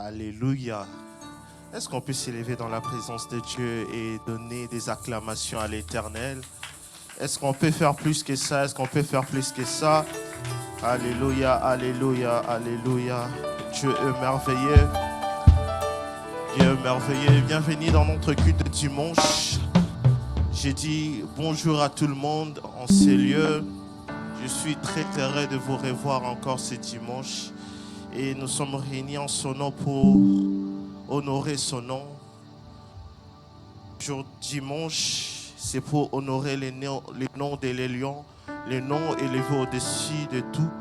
Alléluia. Est-ce qu'on peut s'élever dans la présence de Dieu et donner des acclamations à l'Éternel? Est-ce qu'on peut faire plus que ça? Est-ce qu'on peut faire plus que ça? Alléluia, alléluia, alléluia. Dieu est merveilleux. Dieu est merveilleux. Bienvenue dans notre culte de dimanche. J'ai dit bonjour à tout le monde en ces lieux. Je suis très heureux de vous revoir encore ce dimanche. Et nous sommes réunis en son nom pour honorer son nom. Jour dimanche, c'est pour honorer les noms des lions, les noms élevés au-dessus de tout,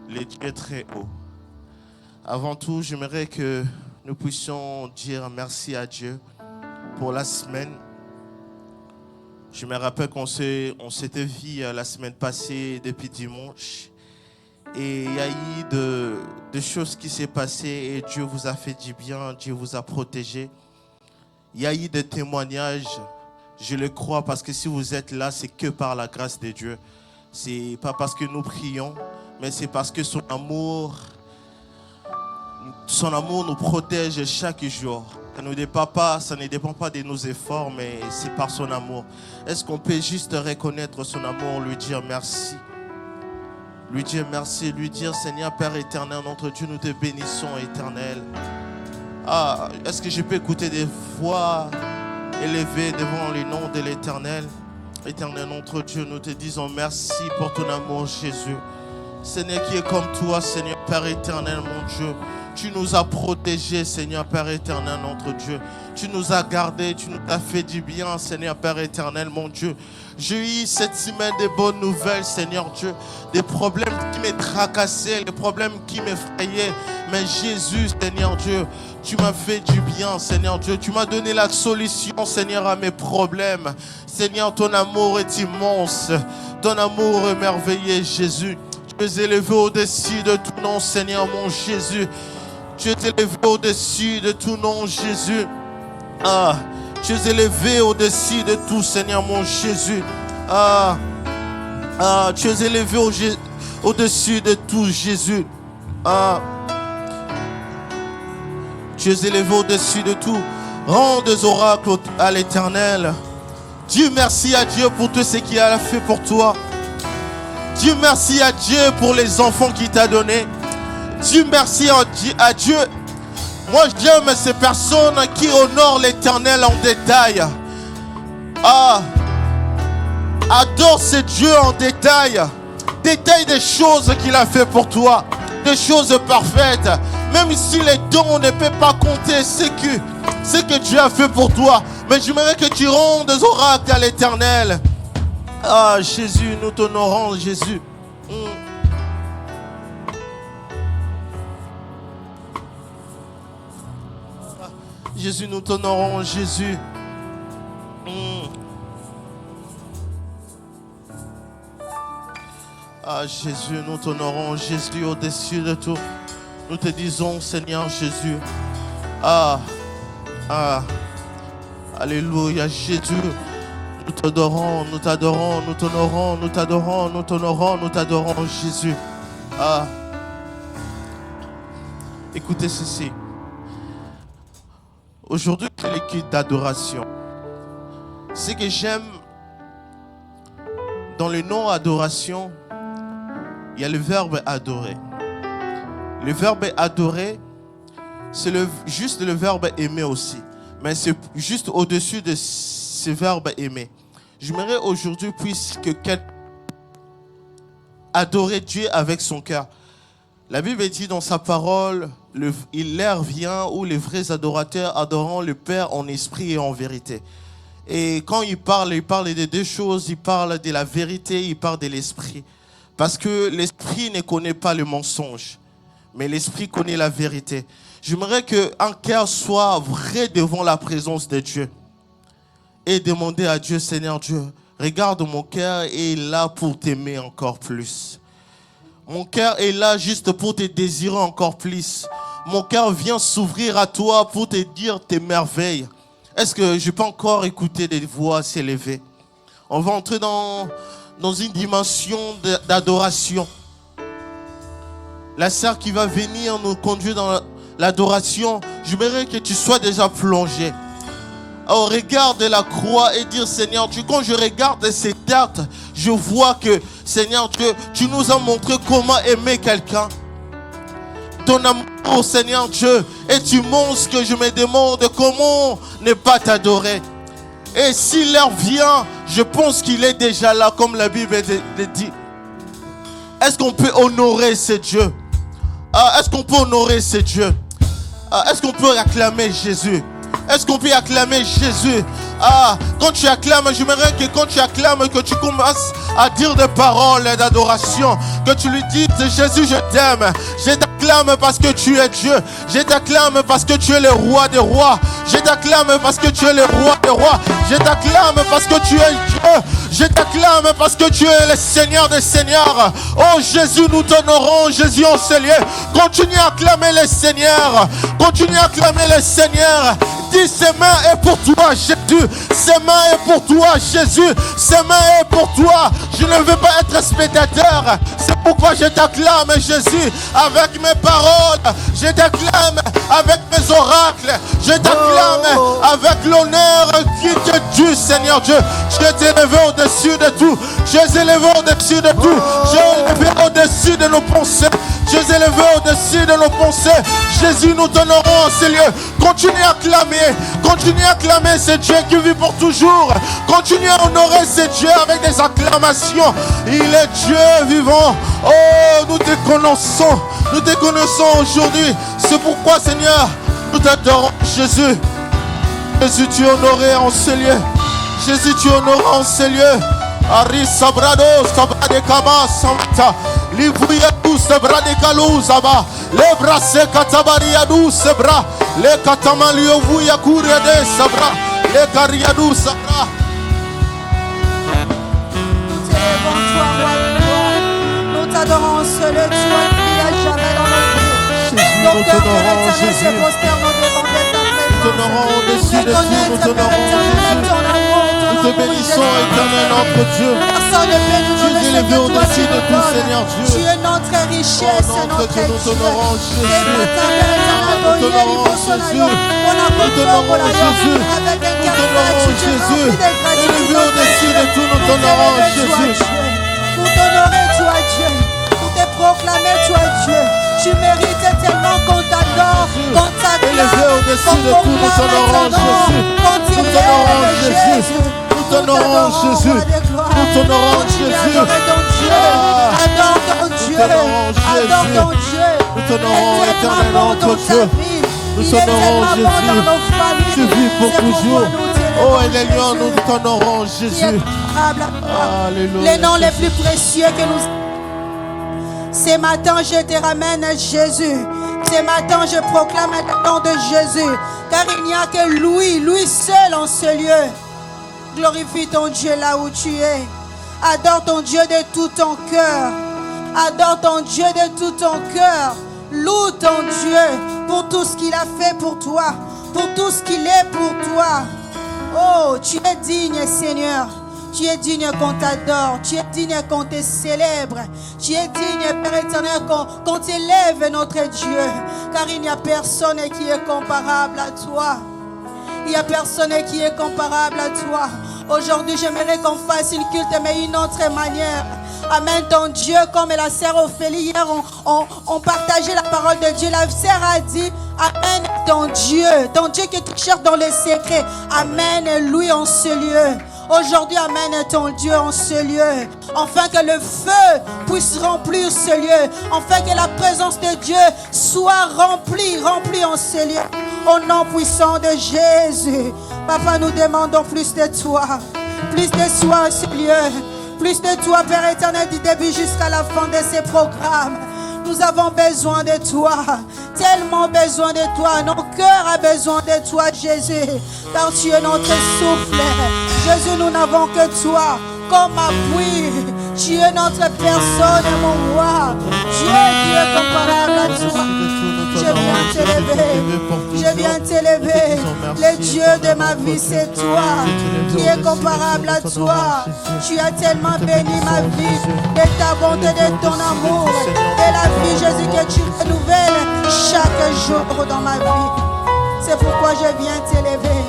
les dieux très hauts. Avant tout, j'aimerais que nous puissions dire merci à Dieu pour la semaine. Je me rappelle qu'on s'était vu la semaine passée depuis dimanche. Et il y a eu des choses qui s'est passées et Dieu vous a fait du bien, Dieu vous a protégé. Il y a eu des témoignages, je le crois, parce que si vous êtes là, c'est que par la grâce de Dieu. C'est pas parce que nous prions, mais c'est parce que son amour nous protège chaque jour. Ça ne dépend pas de nos efforts, mais c'est par son amour. Est-ce qu'on peut juste reconnaître son amour, lui dire merci? Lui dire merci, lui dire Seigneur Père éternel, notre Dieu, nous te bénissons éternel. Est-ce que je peux écouter des voix élevées devant le nom de l'éternel? Éternel, notre Dieu, nous te disons merci pour ton amour Jésus. Seigneur qui est comme toi, Seigneur Père éternel, mon Dieu. Tu nous as protégés, Seigneur Père éternel, notre Dieu. Tu nous as gardés, tu nous as fait du bien, Seigneur Père éternel, mon Dieu. J'ai eu cette semaine de bonnes nouvelles, Seigneur Dieu. Des problèmes qui me tracassaient, des problèmes qui m'effrayaient. Mais Jésus, Seigneur Dieu, tu m'as fait du bien, Seigneur Dieu. Tu m'as donné la solution, Seigneur, à mes problèmes. Seigneur, ton amour est immense. Ton amour est merveilleux, Jésus. Tu es élevé au-dessus de tout nom, Seigneur, mon Jésus. Tu es élevé au-dessus de tout nom, Jésus. Tu es élevé au-dessus de tout, Seigneur, mon Jésus. Tu es élevé au-dessus de tout, Jésus. Tu es élevé au-dessus de tout. Rends des oracles à l'Éternel. Dis merci à Dieu pour tout ce qu'il a fait pour toi. Dis merci à Dieu pour les enfants qu'il t'a donnés. Dis merci à Dieu. Moi, j'aime ces personnes qui honorent l'Éternel en détail. Adore ce Dieu en détail. Détail des choses qu'il a fait pour toi. Des choses parfaites. Même si les dons ne peuvent pas compter ce que Dieu a fait pour toi. Mais j'aimerais que tu rendes des oracles à l'Éternel. Jésus, nous t'honorons, Jésus. Jésus, nous t'honorons, Jésus. Jésus, nous t'honorons, Jésus, au-dessus de tout. Nous te disons, Seigneur Jésus. Alléluia, Jésus. Nous t'adorons, nous t'adorons, nous t'honorons, nous t'adorons, nous t'honorons, nous t'adorons, Jésus. Écoutez ceci. Aujourd'hui, c'est le culte d'adoration. Ce que j'aime dans le nom adoration, il y a le verbe adorer. Le verbe adorer, c'est juste le verbe aimer aussi. Mais c'est juste au-dessus de ce verbe aimer. J'aimerais aujourd'hui puisque adorer Dieu avec son cœur. La Bible dit dans sa parole, l'heure vient où les vrais adorateurs adoreront le Père en esprit et en vérité. Et quand il parle de deux choses. Il parle de la vérité, il parle de l'esprit. Parce que l'esprit ne connaît pas le mensonge, mais l'esprit connaît la vérité. J'aimerais qu'un cœur soit vrai devant la présence de Dieu. Et demander à Dieu, Seigneur Dieu, regarde mon cœur et est là pour t'aimer encore plus. Mon cœur est là juste pour te désirer encore plus. Mon cœur vient s'ouvrir à toi pour te dire tes merveilles. Est-ce que je peux encore écouter des voix s'élever? On va entrer dans une dimension d'adoration. La sœur qui va venir nous conduire l'adoration, j'aimerais que tu sois déjà plongé au regard de la croix et dire, Seigneur Dieu, quand je regarde ces dates, je vois que, Seigneur Dieu, tu nous as montré comment aimer quelqu'un. Ton amour, Seigneur Dieu, est immense que je me demande comment ne pas t'adorer. Et si l'heure vient, je pense qu'il est déjà là, comme la Bible le dit. Est-ce qu'on peut honorer ce Dieu? Est-ce qu'on peut honorer ce Dieu? Est-ce qu'on peut acclamer Jésus? Est-ce qu'on peut acclamer Jésus? Quand tu acclames, j'aimerais que quand tu acclames, que tu commences à dire des paroles d'adoration, que tu lui dises, Jésus, je t'aime. Je t'acclame parce que tu es Dieu. Je t'acclame parce que tu es le roi des rois. Je t'acclame parce que tu es le roi des rois. Je t'acclame parce que tu es Dieu. Je t'acclame parce que tu es le Seigneur des Seigneurs. Oh Jésus, nous t'honorons, Jésus en ce lieu. Continue à acclamer le Seigneur. Continue à acclamer le Seigneur. Dis, ces mains est pour toi, Jésus. Ces mains est pour toi, Jésus. Ces mains est pour toi. Je ne veux pas être spectateur. C'est pourquoi je t'acclame, Jésus, avec mes paroles. Je t'acclame avec mes oracles. Je t'acclame avec l'honneur qui te dû, Seigneur Dieu. Je t'ai élevé au-dessus de tout. Je t'ai élevé au-dessus de tout. Je t'ai élevé au-dessus de nos pensées. Je t'ai élevé au-dessus de nos pensées. Jésus, nous t'honorons en ces lieux. Continue à acclamer. Continue à acclamer ce Dieu qui vit pour toujours. Continue à honorer ce Dieu avec des acclamations. Il est Dieu vivant. Oh, nous te connaissons. Nous te connaissons aujourd'hui. C'est pourquoi, Seigneur, nous t'adorons, Jésus. Jésus, tu es honoré en ces lieux. Jésus, tu es honoré en ces lieux. Aris sabrados, sabrade kama samta. Livuya du sabrade kalu zaba. Le brase katabaria du sabra. Le katamalio vuya kuria de sabra. Le karia du sabra. Nous t'élevons, toi, roi de gloire. Nous t'adorons, seul toi qui a jamais dans notre vie. Nos cœurs éternels se prosternent devant ta présence. Nous t'honorons au-dessus de tout, nous t'honorons Jésus. Nous te bénissons, éternel notre Dieu. Personne ne peut nous donner Tu es ce élevé que toi au-dessus tu de nous tout, donnes. Seigneur Dieu. Tu es notre richesse, Oh, notre notre Dieu, nous t'honorons, Dieu. Jésus. Et matin, Père éternel, Nous t'honorons, Jésus. on a Nous t'honorons, Jésus. avec un Nous cœur t'honorons, gratitude, Jésus. rempli de gratitude. Élevé au-dessus de tout, nous t'honorons, Jésus. Pour t'honorer, tu es Dieu. Pour te proclamer, tu es Dieu. Tu mérites tellement qu'on t'adore, qu'on t'acclame, Élevé au-dessus qu'on de tout, nous t'honorons, Jésus. qu'on Nous t'honorons, Jésus. Nous t'honorons, Jésus. Nous t'honorons, Jésus. Adore ton Dieu. Adore ton Dieu. Nous t'honorons, éternel notre Dieu. Nous Il est t'honorons, tellement bon Jésus. dans nos familles. Tu vis pour C'est pourquoi toujours. nous t'élevons, Oh, et les lions, Jésus. nous t'honorons, Qui est Jésus. comparable à toi. Alléluia. Les noms les plus précieux que nous. Ce matin, je te ramène Jésus. Ce matin, je proclame le nom de Jésus. Car il n'y a que lui seul en ce lieu. Glorifie ton Dieu là où tu es. Adore ton Dieu de tout ton cœur. Adore ton Dieu de tout ton cœur. Loue ton Dieu pour tout ce qu'il a fait pour toi. Pour tout ce qu'il est pour toi. Oh, tu es digne, Seigneur. Tu es digne qu'on t'adore. Tu es digne qu'on te célèbre. Tu es digne, Père éternel, qu'on t'élève, notre Dieu. Car il n'y a personne qui est comparable à toi. Il n'y a personne qui est comparable à toi. Aujourd'hui, j'aimerais qu'on fasse une culte, mais une autre manière. Amène ton Dieu, comme la sœur Ophélie. Hier, on partageait la parole de Dieu. La sœur a dit, amène ton Dieu que tu cherches dans les secrets. Amène-lui en ce lieu. Aujourd'hui, amène ton Dieu en ce lieu. Afin que le feu puisse remplir ce lieu. Afin que la présence de Dieu soit remplie en ce lieu. Au nom puissant de Jésus. Papa, nous demandons plus de toi. Plus de toi en ce lieu. Plus de toi, Père éternel, du début jusqu'à la fin de ces programmes. Nous avons besoin de toi, tellement besoin de toi. Nos cœurs ont besoin de toi, Jésus, car tu es notre souffle. Jésus, nous n'avons que toi comme appui. Tu es notre personne, mon roi. Dieu qui est comparable à toi. Je viens t'élever. Je viens t'élever. Le Dieu de ma vie, c'est toi qui est comparable à toi. Tu as tellement béni ma vie de ta bonté, de ton amour, de la vie, Jésus, que tu renouvelles chaque jours dans ma vie. C'est pourquoi je viens t'élever.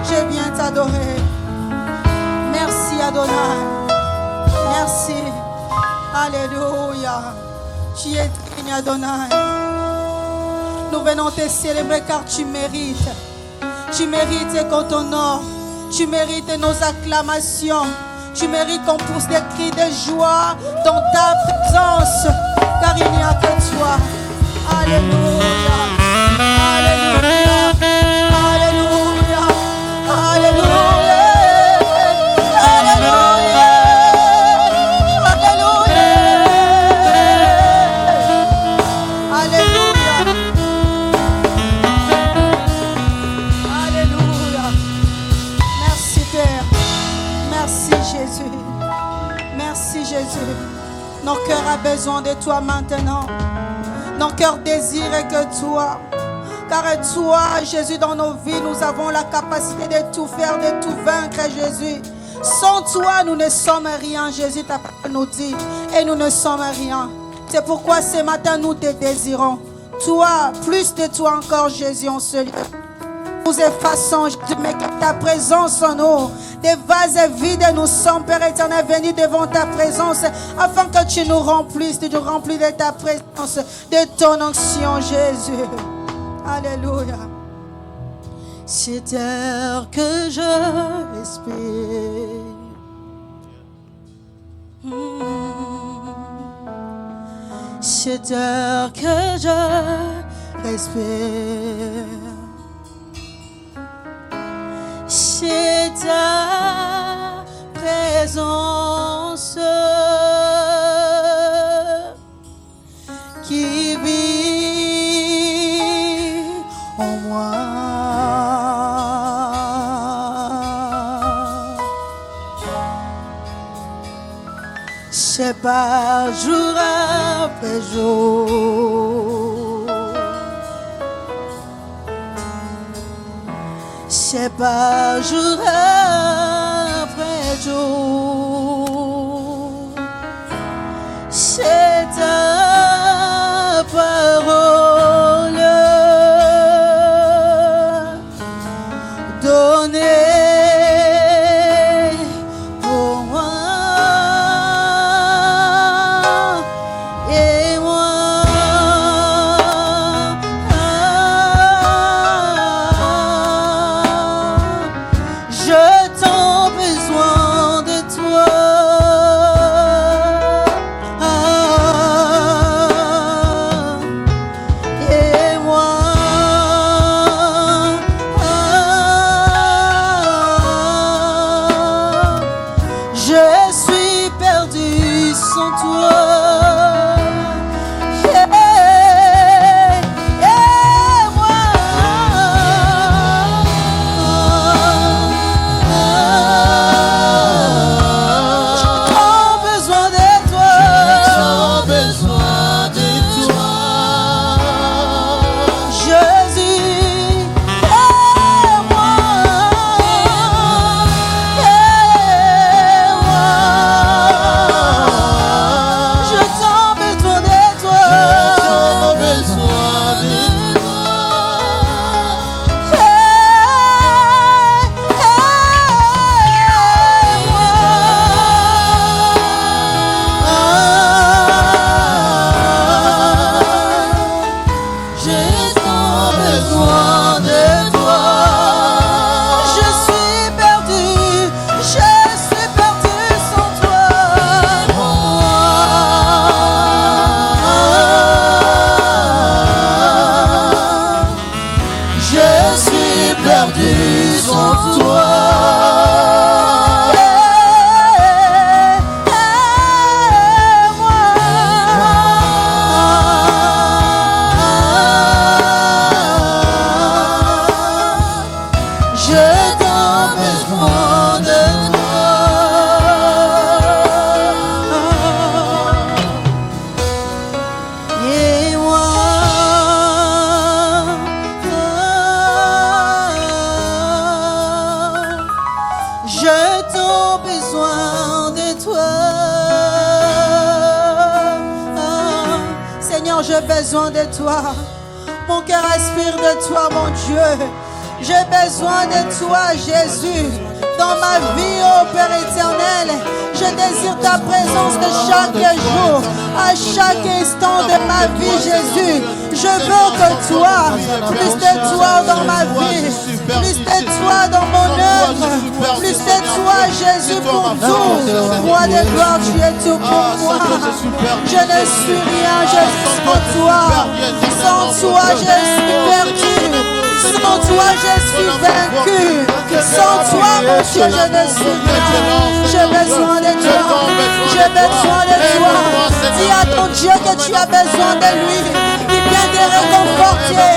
Je viens t'adorer. Merci Adonai. Merci. Alléluia. Tu es digne Adonai. Nous venons te célébrer car tu mérites. Tu mérites qu'on t'honore. Tu mérites nos acclamations. Tu mérites qu'on pousse des cris de joie dans ta présence. Car il n'y a que toi. Alléluia. Alléluia. Alléluia. Alléluia. Alléluia. Alléluia. Alléluia. Alléluia. Merci Père. Merci Jésus. Merci Jésus. Nos cœurs ont besoin de toi maintenant. Nos cœurs désirent que toi. Car toi, Jésus, dans nos vies, nous avons la capacité de tout faire, de tout vaincre, Jésus. Sans toi, nous ne sommes rien, Jésus t'a nous dit. Et nous ne sommes rien. C'est pourquoi ce matin, nous te désirons. Toi, plus de toi encore, Jésus, en ce lieu. Nous effaçons, Jésus, mais que ta présence en nous, des vases vides, nous sommes, Père éternel, venus devant ta présence, afin que tu nous remplisses de ta présence, de ton onction, Jésus. Alléluia. C'est air que je respire. C'est air que je respire. C'est ta présence qui vit en moi. C'est pas jour après jour. C'est pas jour après jour. C'est ta parole donnée pour moi. Et moi, je t'en besoin de toi. Et moi, je suis perdu sans toi. J'ai besoin de toi. Mon cœur aspire de toi, mon Dieu. J'ai besoin de toi, Jésus. Dans ma vie, ô Père éternel, je désire ta présence de chaque jour, à chaque instant de ma vie, Jésus. Je veux que toi, plus de toi dans ma vie, plus de toi dans mon œuvre, plus de toi, Jésus, pour tout. Roi de gloire, tu es tout pour moi. Je ne suis rien, je suis pour toi. Sans toi, je suis perdu. Sans toi, je suis vaincu. Sans toi, mon Dieu, je ne suis rien. J'ai besoin de toi. J'ai besoin de toi. Dis à ton Dieu que tu as besoin de lui. Qui vient te réconforter.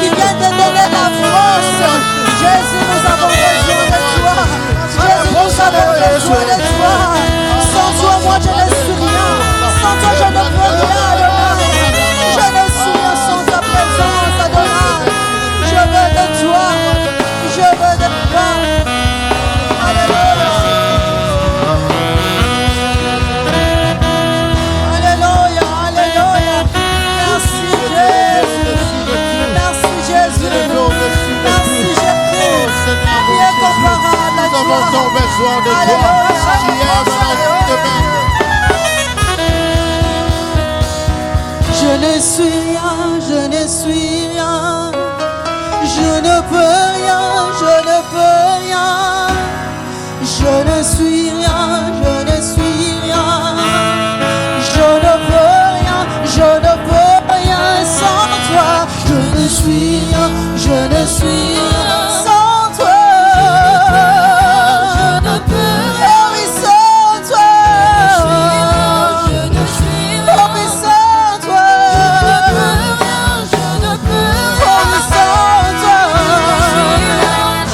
Qui vient te donner la force. Jésus, nous avons besoin de toi. Jésus, nous avons besoin de toi. Sans toi, moi, je ne suis rien. Sans toi, je ne peux rien, Adonai. Je ne suis rien sans ta présence, Adonai. Je veux de toi. Je veux de toi. Alléluia. Alléluia, alléluia. Merci Jésus. Merci Jésus. Merci Jésus. Qui est comparable à toi. Nous avons besoin de toi. Qui est Je ne suis rien, je ne suis rien. Je ne peux rien, je ne peux rien. Je ne suis rien, je ne suis rien. Je ne peux rien, je ne peux rien sans toi. Je ne suis rien, je ne suis rien sans toi. Je ne peux rien, oh oui, sans toi. Je ne suis rien, oh oui, sans toi. Je ne peux rien, oh oui, sans toi.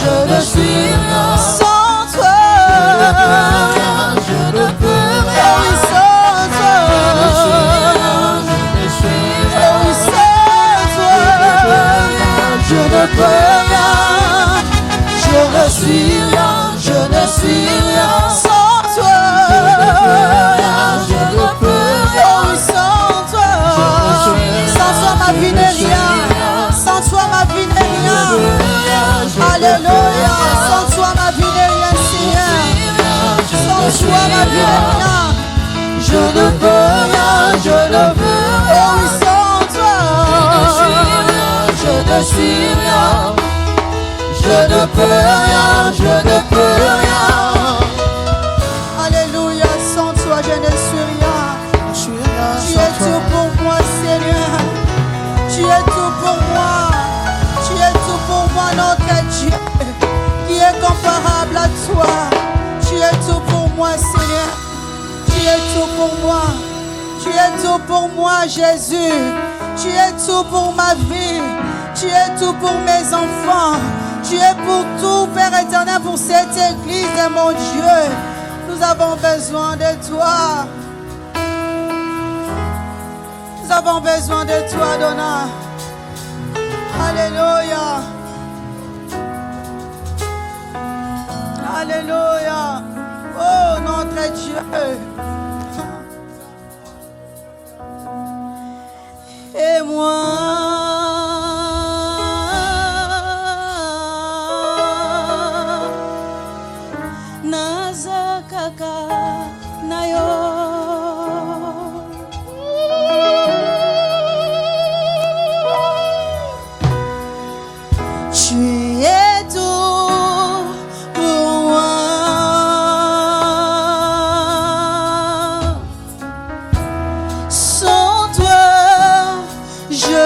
Je ne suis rien sans toi. Je ne peux rien, oh oui, sans toi. Je ne suis rien, oh oui, sans toi. Je ne peux rien. Je ne suis rien, je ne suis rien sans toi. Je ne peux rien, oh oui, sans toi. Sans toi ma vie n'est rien. Sans toi ma vie n'est rien. Alléluia. Sans toi ma vie n'est rien, Seigneur. Sans toi ma vie n'est rien. Je ne peux rien, je ne peux rien. Oh oui, sans toi. Je ne suis rien. Je ne peux rien, je ne peux rien. Alléluia, sans toi je ne suis rien. Tu es tout pour moi, Seigneur. Tu es tout pour moi. Tu es tout pour moi, notre Dieu. Qui est comparable à toi. Tu es tout pour moi, Seigneur. Tu es tout pour moi. Tu es tout pour moi, Jésus. Tu es tout pour ma vie. Tu es tout pour mes enfants. Tu es pour tout, Père éternel, pour cette église, mon Dieu. Nous avons besoin de toi. Nous avons besoin de toi, Adonai. Alléluia. Alléluia. Oh, notre Dieu. Et moi, Nazakaka Nayo. Tu es tout pour moi. Sans toi, je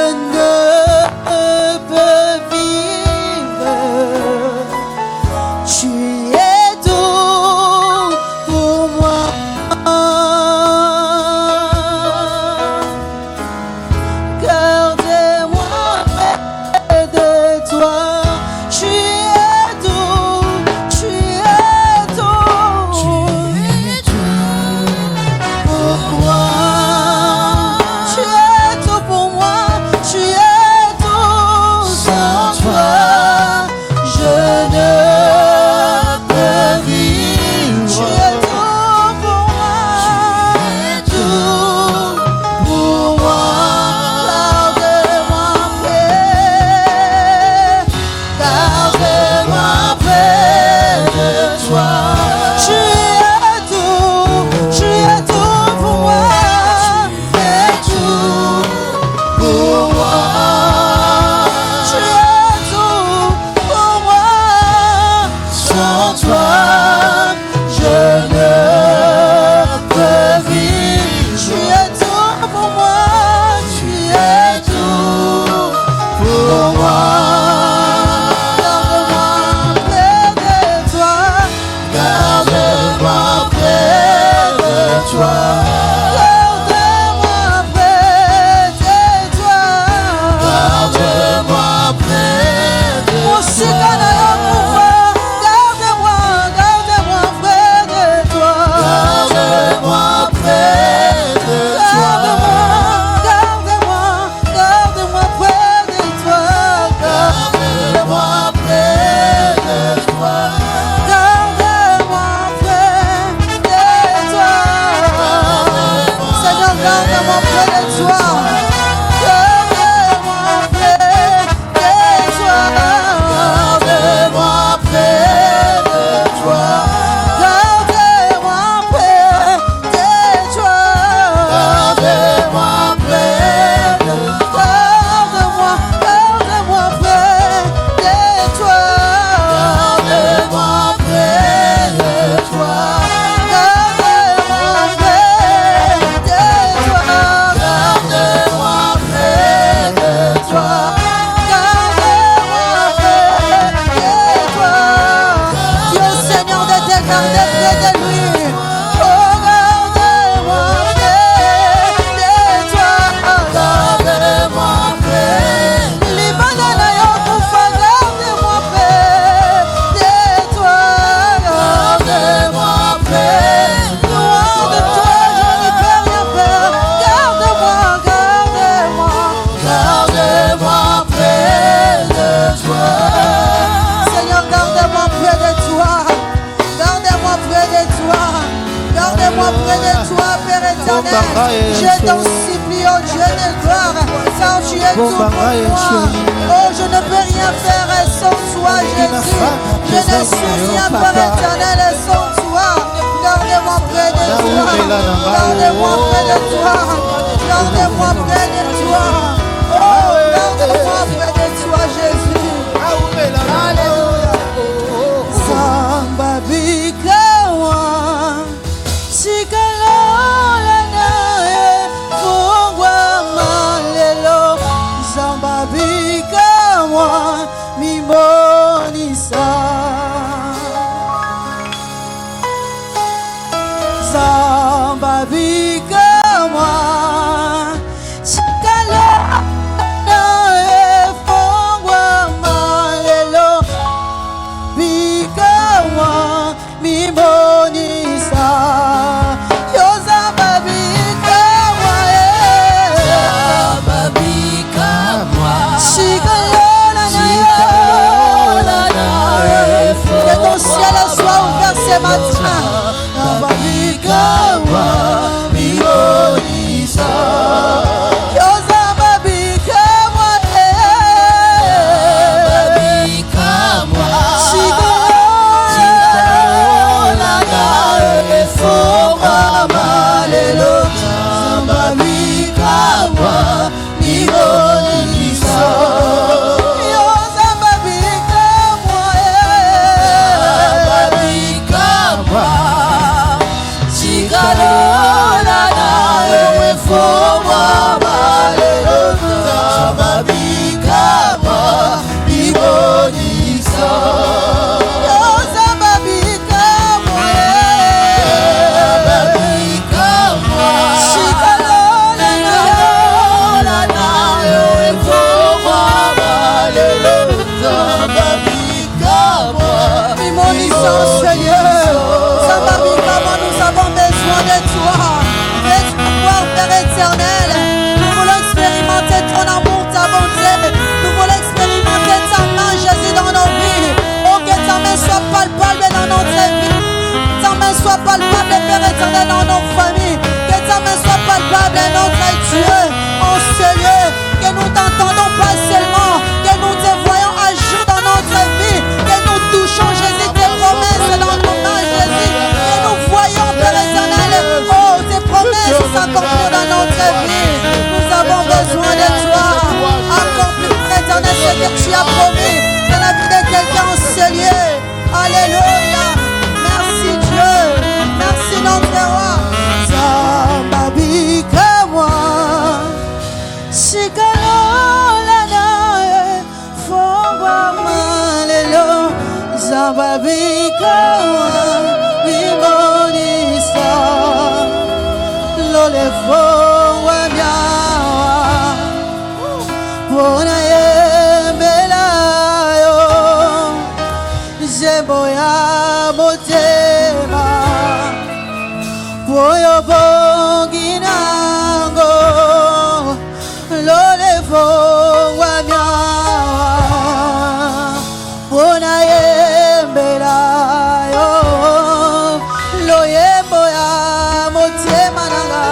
Je t'en supplie, oh Dieu de gloire, car tu es tout pour moi. Oh, je ne peux rien faire sans toi, Jésus. Je ne suis rien, Père éternel, sans toi. Gardez-moi près de toi. Gardez-moi près de toi. Gardez-moi près de toi. Oh, gardez-moi près de toi, Jésus. Alléluia. Samba bikawa, sikalola nae, fungwa malelo. Samba bikawa, mimonisa. Samba bikawa, sikalola nae, fungwa malelo. Bikawa mimonisa Yozamba bikawa Zamba bikawa Shikalola na que ton ciel soit ouvert ce matin Zamba bikawa mimonisa Yozamba bikawa soit palpable, Père éternel, dans nos familles. Que ta main soit palpable, notre Dieu, en ce lieu. Que nous t'entendons pas seulement, que nous te voyons agir dans notre vie. Que nous touchons, Jésus, tes promesses dans nos mains, Jésus. Que nous voyons, Père éternel, oh, tes promesses s'accomplir dans notre vie. Nous avons besoin de toi. Accomplis, Père éternel, ce que tu as promis dans la vie de quelqu'un en ce lieu. Alléluia. Merci Dieu. Merci notre roi. Zambabikawa Shikalola nae Fongwa malelo Zambabikawa Mimonisa Lole fongwa miawa Pona yembelayo Zeboya motema Boyo bonginango Lole fongwa miawa Bona yembelayo Lo yembo ya motema nanga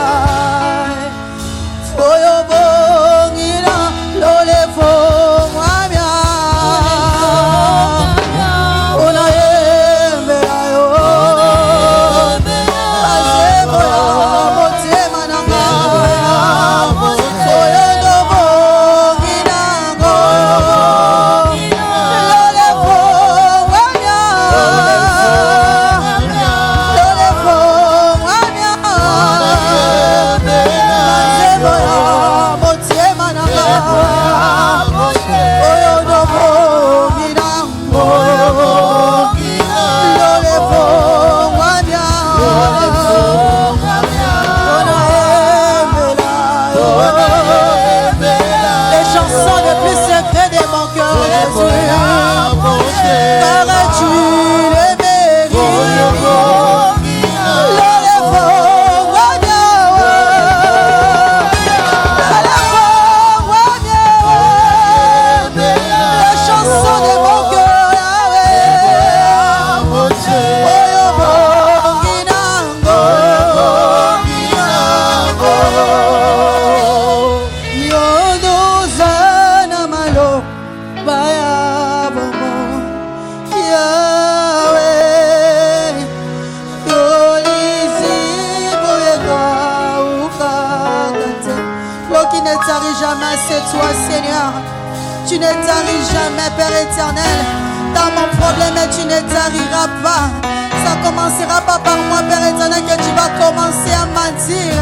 c'est toi, Seigneur. Tu ne taris jamais, Père éternel. Dans mon problème, tu ne tariras pas. Ça commencera pas par moi, Père éternel, que tu vas commencer à mentir.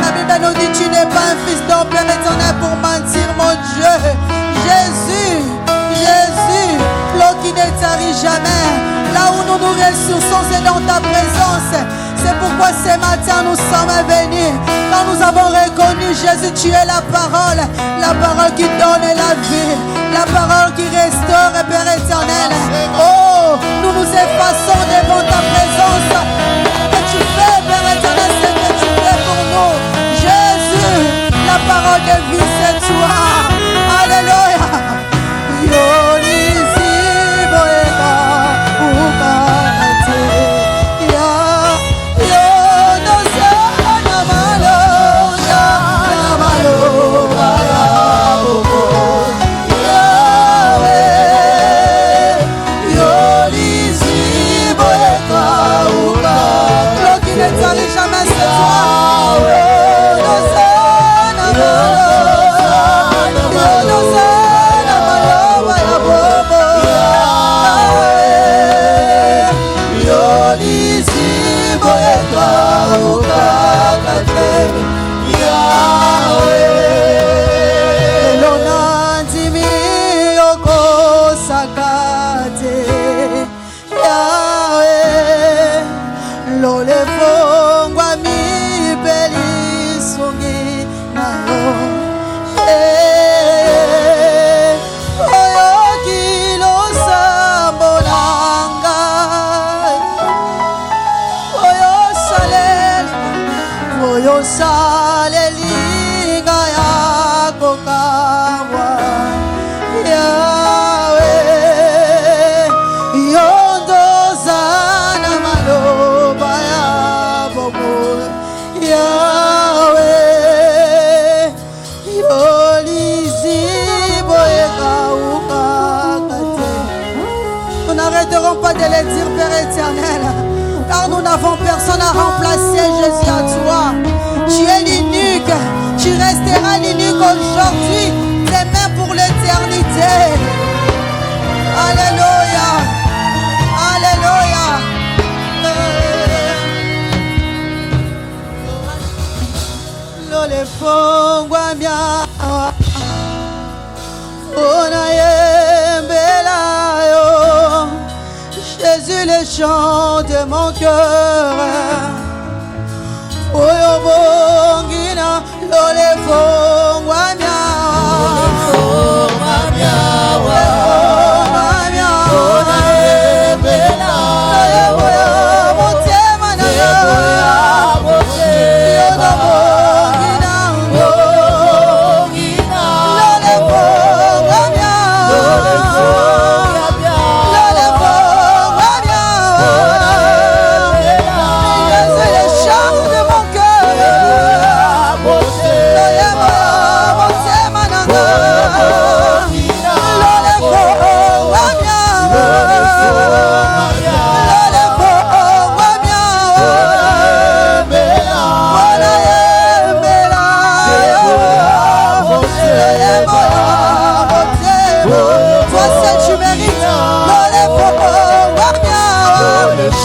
La Bible nous dit tu n'es pas un fils d'homme, Père éternel, pour mentir, mon Dieu. Jésus, Jésus, l'eau qui ne tarit jamais. Là où nous nous ressourçons, c'est dans ta présence. C'est pourquoi ce matin nous sommes venus. Quand nous avons reconnu Jésus, tu es la parole qui donne la vie, la parole qui restaure, Père éternel. Oh, nous nous effaçons devant ta présence. Ce que tu fais, Père éternel, c'est ce que tu fais pour nous. Jésus, la parole de vie, c'est toi. Alléluia. Pas de les dire, Père éternel, car nous n'avons personne à remplacer Jésus à toi. Tu es l'unique, tu resteras l'unique aujourd'hui, demain pour l'éternité. Alléluia, Alléluia. Lole fongwa mia, Jésus, le chant de mon cœur. Oyo bongina, lole fongwa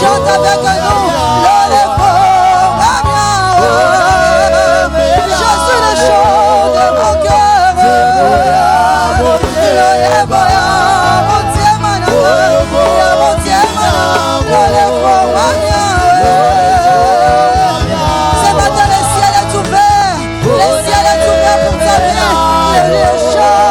chante avec nous, Jésus le chant de mon cœur. Ce matin le ciel est ouvert pour ta vie.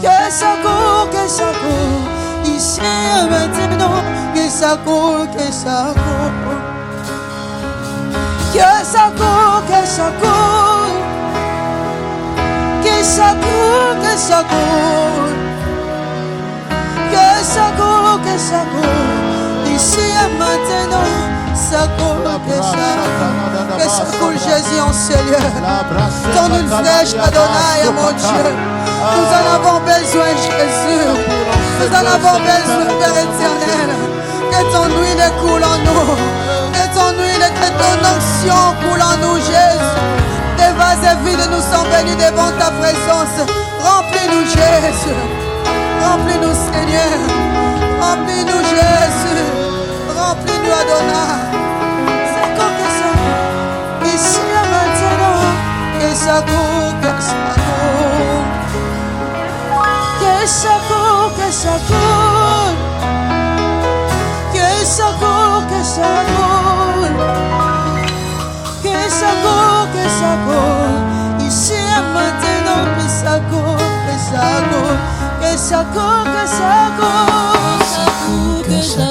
Que ça court, ici et maintenant. Que ça court, que ça court. Que ça court, que ça court. Que ça court, que ça court. Que ça court, que ça court. Ici et maintenant. Ça court, que ça coule, Jésus en ce lieu. Ton une flèche, Adonai, mon Dieu. Nous en avons besoin, Jésus. Nous en avons besoin, Père éternel. Que ton huile coule en nous. Que ton huile, que ton onction coule en nous, Jésus. Des vases vides nous sont venus devant ta présence. Remplis-nous, Jésus. Remplis-nous, Seigneur. Remplis-nous, Jésus. Remplis-nous, Adonai. Ici et maintenant, que ça court, que ça court. Que ça court, que ça court. Que ça court, que ça court. Que ça court, que ça court. Ici et maintenant, que ça court, que ça court. Que ça court, que ça court. Que ça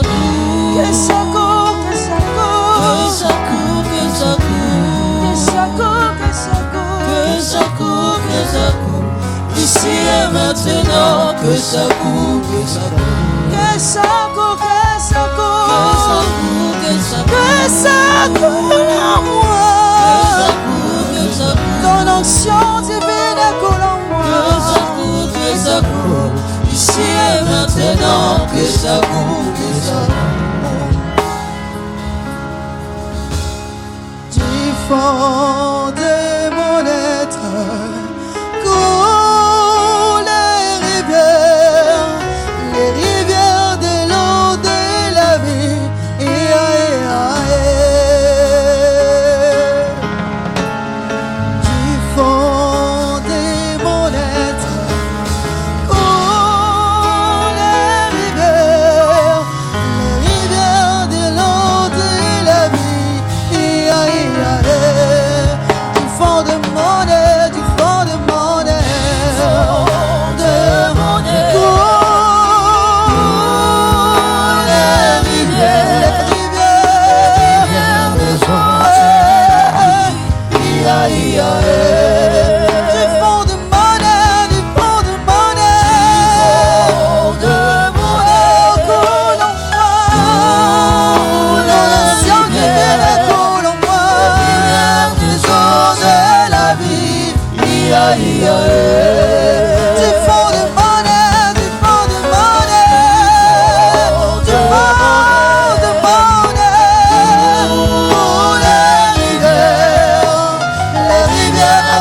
court, que ça court. Que ça court, que ça court. Que ça court, que ça court. Que ça court, que ça court. Ici et maintenant, que ça court, que ça court. Que ça court, que ça court. Que ça court en moi. Que ça court. Ton onction divine coule en moi. Que ça court. Ici et maintenant, que ça court, que ça court. Du fond de mon être coulent les rivières de l'eau de la vie. Du fond de mon être coulent les rivières de l'eau de la vie. Du fond de mon être, du fond de mon être, coulent les rivières de joie. Du fond de mon être, du fond de mon être, coule en moi. L'onction divine coule en moi. De la vie. Du fond de mon être, du fond de mon être, du fond de mon être, coulent les rivières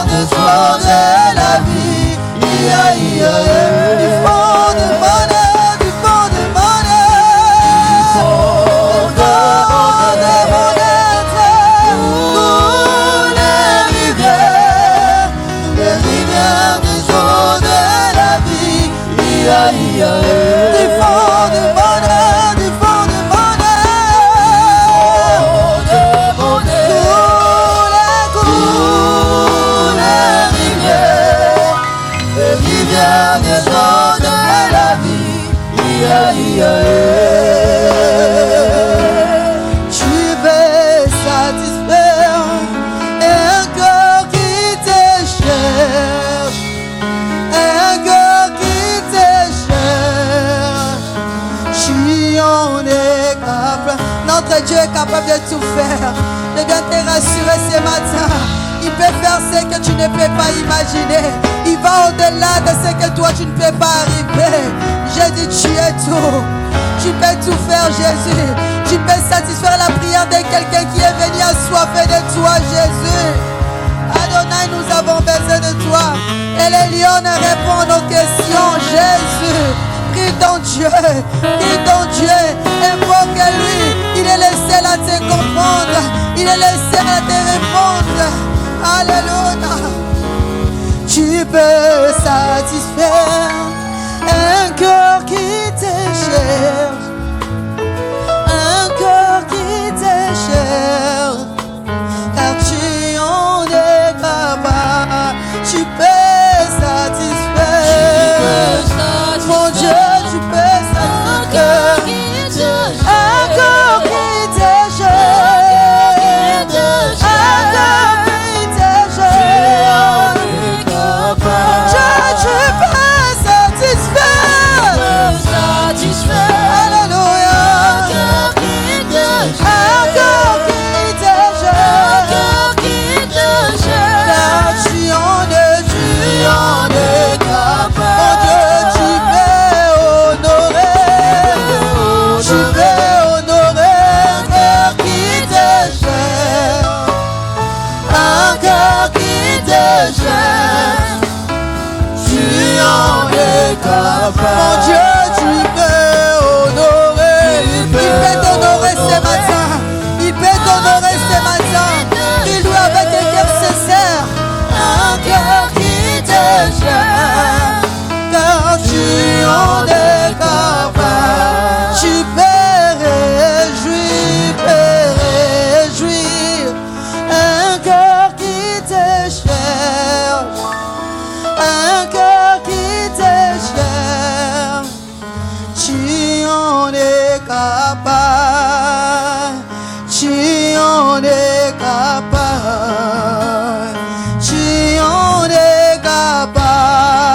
de joie de la vie. Du fond de mon être, du fond de mon être, du fond de mon être, coulent les rivières de joie de la vie. Du fond de mon être, du fond de mon être, coulent les rivières de joie de la vie. Tu veux satisfaire un cœur qui te cherche, un cœur qui te cherche. Tu en es capable. Notre Dieu est capable de tout faire. Je viens te rassurer ce matin. Il peut faire ce que tu ne peux pas imaginer. Il va au-delà de ce que toi tu ne peux pas arriver. J'ai dit tu es tout. Tu peux tout faire, Jésus. Tu peux satisfaire la prière de quelqu'un qui est venu assoiffé de toi, Jésus. Adonai, nous avons besoin de toi. Et les lions répondent aux questions, Jésus. Prie ton Dieu, prie ton Dieu. Invoque-lui. Il est le seul à te comprendre. Il est le seul à te répondre. Alléluia. Tu peux satisfaire un cœur qui te cherche, un cœur qui te cherche, car tu en es capable. Tu peux satisfaire capable, tu en es capable, tu en es capable,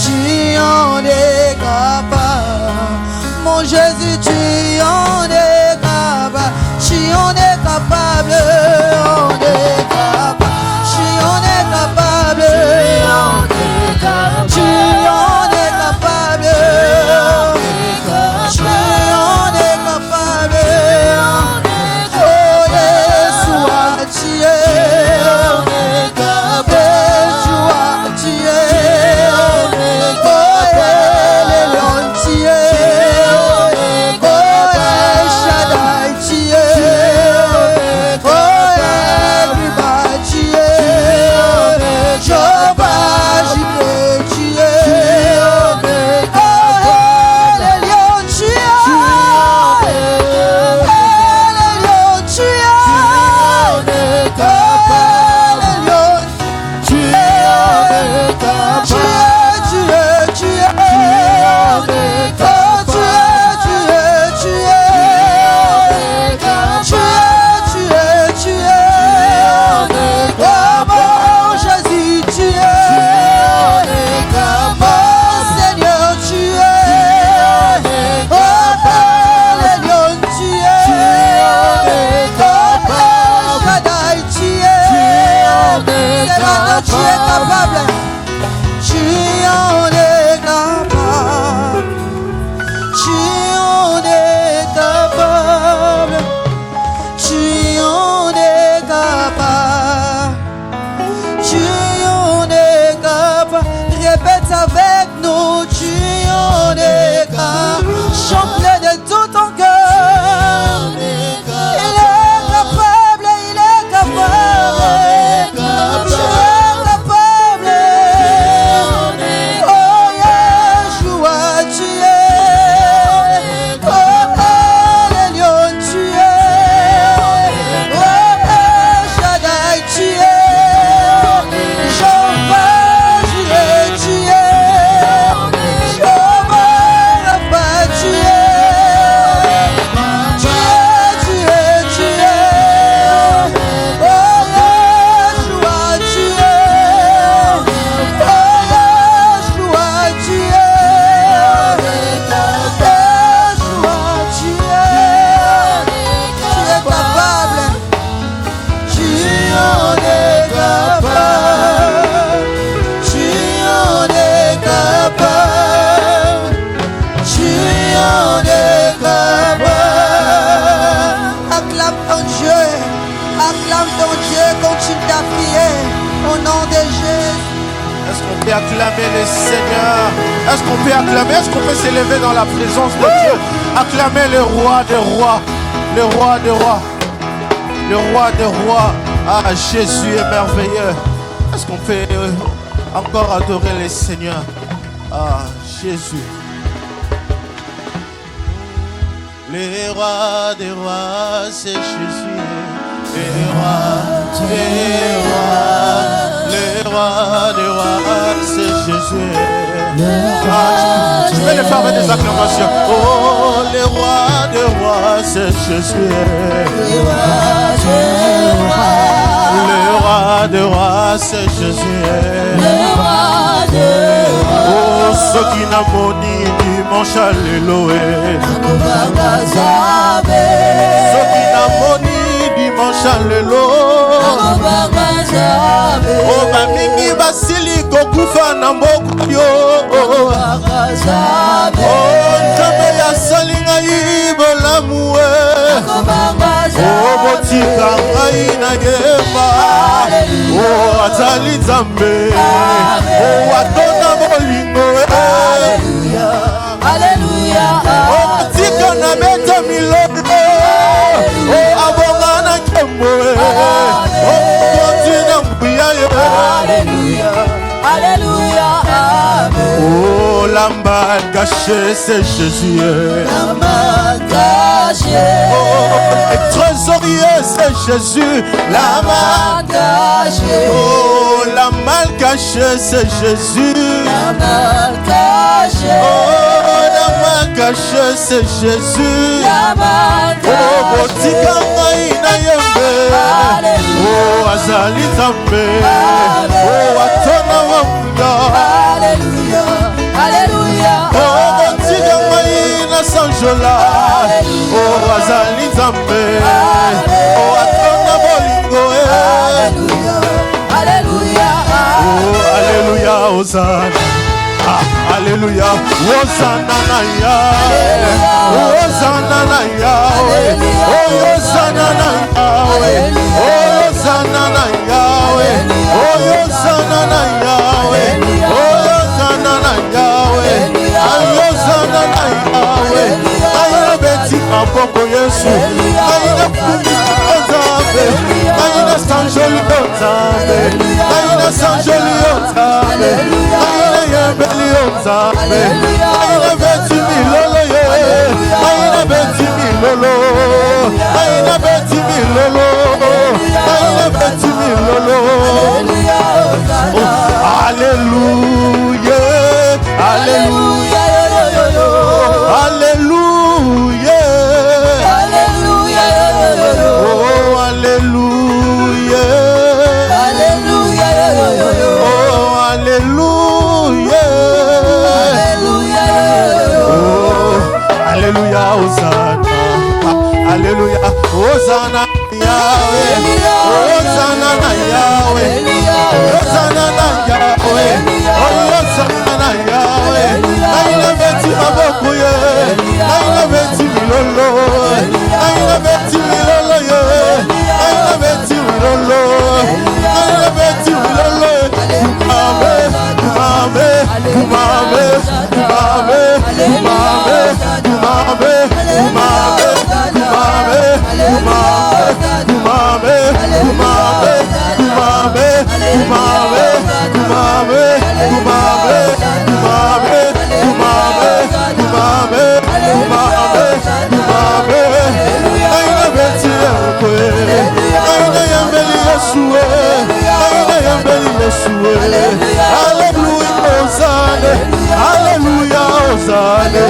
tu en es capable, mon Jésus, tu en es capable, tu en es capable, on est capable, tu en es capable, tu en es capable, tu en es capable, oh Yeshua, tu es, Yeshua, tu es, oh Elion, tu es, oh El Shaddai, tu es, oh everybody, tu es, Jehovah Jireh, tu es, oh Elion, tu es, Elion, tu es, tu es capable, tu en es capable, tu en es capable, tu en es capable, tu en es capable, répète avec nous, tu en es capable, chante-le de tout ton cœur, il est capable, il est capable. Acclamer le Seigneur. Est-ce qu'on peut acclamer? Est-ce qu'on peut s'élever dans la présence de Dieu? Acclamer le roi des rois, le roi des rois, le roi des rois. Ah, Jésus est merveilleux. Est-ce qu'on peut encore adorer le Seigneur? Ah, Jésus. Le roi des rois, c'est Jésus. Le roi des rois. Le roi des rois, c'est Jésus. Je vais le faire avec des acclamations. Oh, le roi des rois, c'est Jésus. Le roi des rois, c'est Jésus. Oh, ce qui n'a moni dimanche, alléluia. Ce qui n'a moni dimanche, alléluia. Oh, bamingi basili kokufa na mboka yo. Oh, nzambe ya salinga ibolamu. Oh, botika ngai na yeba. Oh, atali nzambe. Oh, atona bolingo. Alléluia. Oh, botika na beta miloko. Oh, abonga na kembo. Alléluia, Alléluia, Amen. Oh, Oh, la mal cachée, c'est Jésus. La mal cachée. Oh, le trésorier, c'est Jésus. La mal cachée. Oh, la mal cachée, c'est Jésus. La mal cachée. Oh, la mal cachée, c'est Jésus. La mal cachée. Oh, botika ngai na yembe. Oh, azali Nzambe. Oh, atona wa muya. Alléluia. Alléluia. Oh, botika ngai na sanjola. Oh, azali Nzambe. Oh, atona bolingo. Alléluia. Alléluia. Oh, alléluia, Hosanna. Ah, alléluia, Hosanna na Yahweh. Hosanna na Yahweh. Oh, Hosanna na Yahweh. Oh, Hosanna na Yahweh. Oh, Hosanna na Yahweh. Oh, Hosanna na Yahweh. Ah, Hosanna na Yahweh. Aina beti maboko Yesu. Aina fumi Nzambe. Aina sanjoli Nzambe. Aina sanjoli Nzambe. Aina yembeli Nzambe. Aina beti milolo ye. Aina beti milolo. Aina beti milolo. Aina beti milolo. Oh, alléluia. Alléluia. Alléluia. Alléluia. Oh, alléluia. Alléluia. Oh, alléluia. Oh, alléluia, Hosanna. Alléluia, Hosanna Yahweh. Hosanna na Yahweh. Hosanna na Yahweh. Oh, Hosanna na Yahweh. Aina beti maboko ye. Aina beti milolo. Aina beti milolo ye. Aina beti milolo. Aina beti milolo. Kumame, kumame, kumame, kumame, kumame, kumame, kumame, kumame, kumame, kumame, kumame, kumame, kumame, kumame, kumame, kumame, kumame, kumame, kumame. Aina beti yakwe. Aina yambeli Yeshua. Aina yambeli Yeshua. Hallelujah, Hosanna. Hallelujah, Hosanna.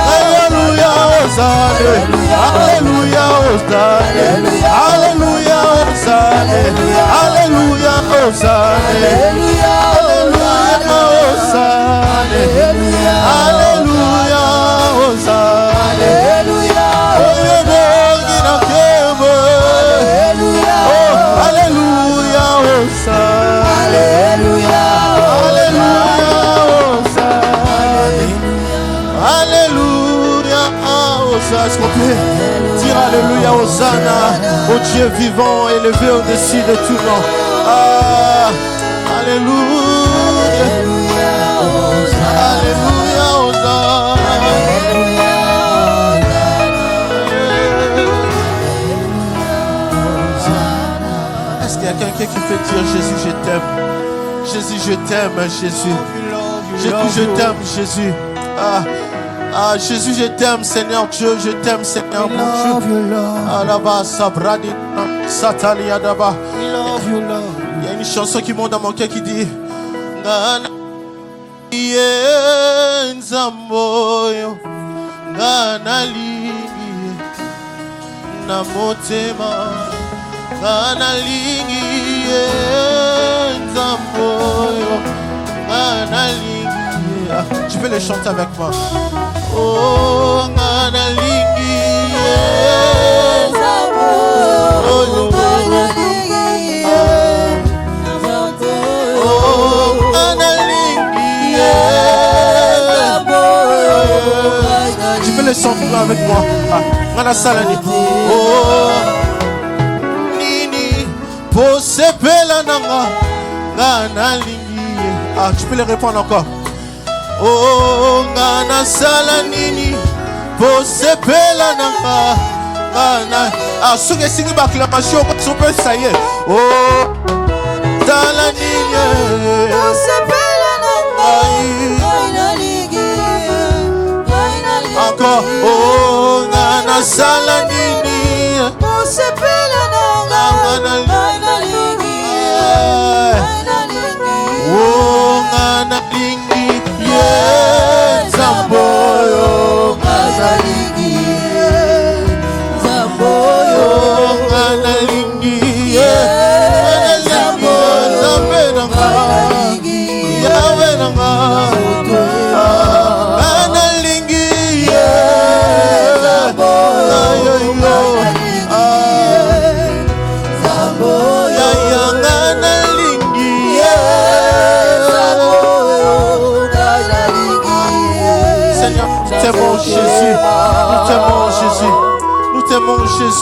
Hallelujah, Hosanna. Hallelujah, Hosanna. Hallelujah, Hosanna. Hallelujah, Hosanna. Hallelujah, Hosanna. Hallelujah, Hosanna. Oh, you're born of heaven. Oh, hallelujah, Hosanna. Alléluia, Hosanna. Alléluia, Hosanna. Est-ce qu'on peut dire Alléluia, Hosanna au Dieu vivant, élevé au-dessus de tout nom. Ah, Alléluia. Alléluia, Hosanna. Est-ce qu'il y a quelqu'un qui peut dire Jésus, je t'aime? Jésus, je t'aime, Jésus. Jésus, je t'aime, Jésus. Ah, Jésus, je t'aime, Seigneur Dieu, je t'aime, Seigneur mon Dieu. Alaba, Sabradi, Satali, Adaba. Il y a une chanson qui monte dans mon cœur qui dit Ngana Nzamboyo Ngana Lingi Namotema Ngana Lingi Nzamboyo Ngana Lingi. Tu peux les chanter avec moi. Oh, Ngana Lingi Nzamboyo Ngana Lingi Tu peux les chanter avec moi. Ngana Salani. Oh, Nini, Posepela Nanga, Ngana Lingi. Ah, tu peux les répondre encore. Oh, Ngana Salanini, Posepela Nanga, Ngana. Ah, ceux qui signent l'acclamation, on peut ça y est. Oh, Salanini, Posepela Nanga, Ngana Lingi.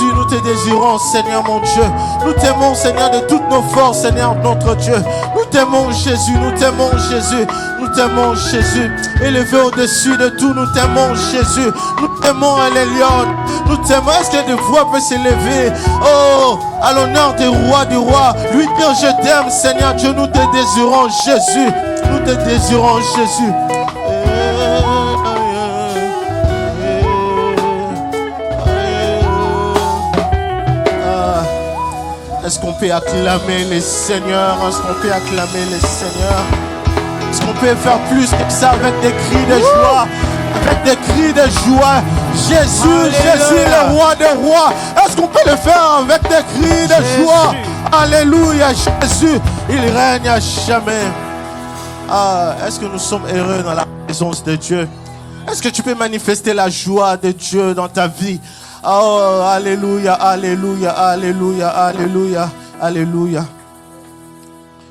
Jésus, nous te désirons, Seigneur mon Dieu. Nous t'aimons, Seigneur, de toutes nos forces, Seigneur notre Dieu. Nous t'aimons, Jésus, nous t'aimons, Jésus. Nous t'aimons, Jésus. Élevé au-dessus de tout, nous t'aimons, Jésus. Nous t'aimons, Elélion. Nous t'aimons. Est-ce que des voix peuvent s'élever? Oh, à l'honneur du roi, lui dire je t'aime, Seigneur Dieu. Nous te désirons, Jésus. Nous te désirons, Jésus. Est-ce qu'on peut acclamer les seigneurs? Est-ce qu'on peut acclamer les seigneurs? Est-ce qu'on peut faire plus que ça avec des cris de joie? Avec des cris de joie. Jésus, Alléluia. Jésus, le roi des rois. Est-ce qu'on peut le faire avec des cris de joie? Alléluia, Jésus, il règne à jamais. Ah, est-ce que nous sommes heureux dans la présence de Dieu? Est-ce que tu peux manifester la joie de Dieu dans ta vie? Oh, alléluia, alléluia, alléluia, alléluia, alléluia.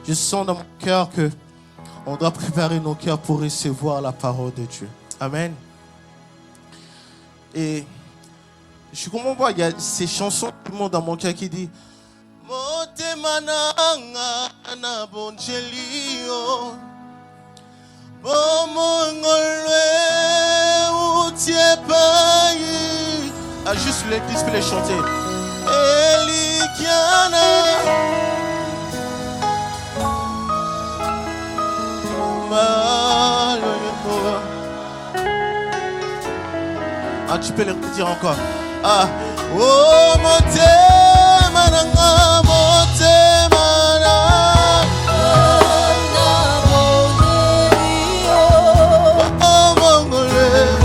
Je sens dans mon cœur que on doit préparer nos cœurs pour recevoir la parole de Dieu. Amen. Et je comprends pas, il y a ces chansons qui montent dans mon cœur qui disent ah, juste l'église peut les chanter. Elikiana. Ah, tu peux le dire encore. Ah, oh, motema nanga, motema nanga. Oh, mongole.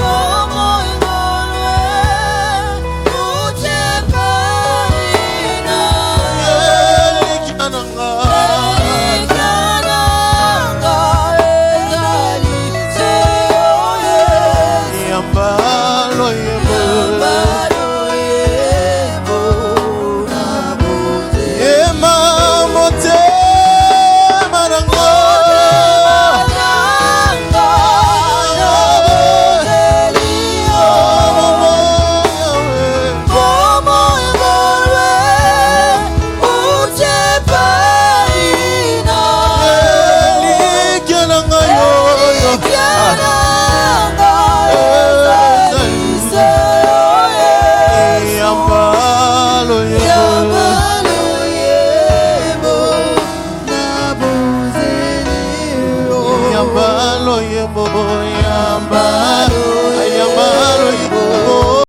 Hallelujah.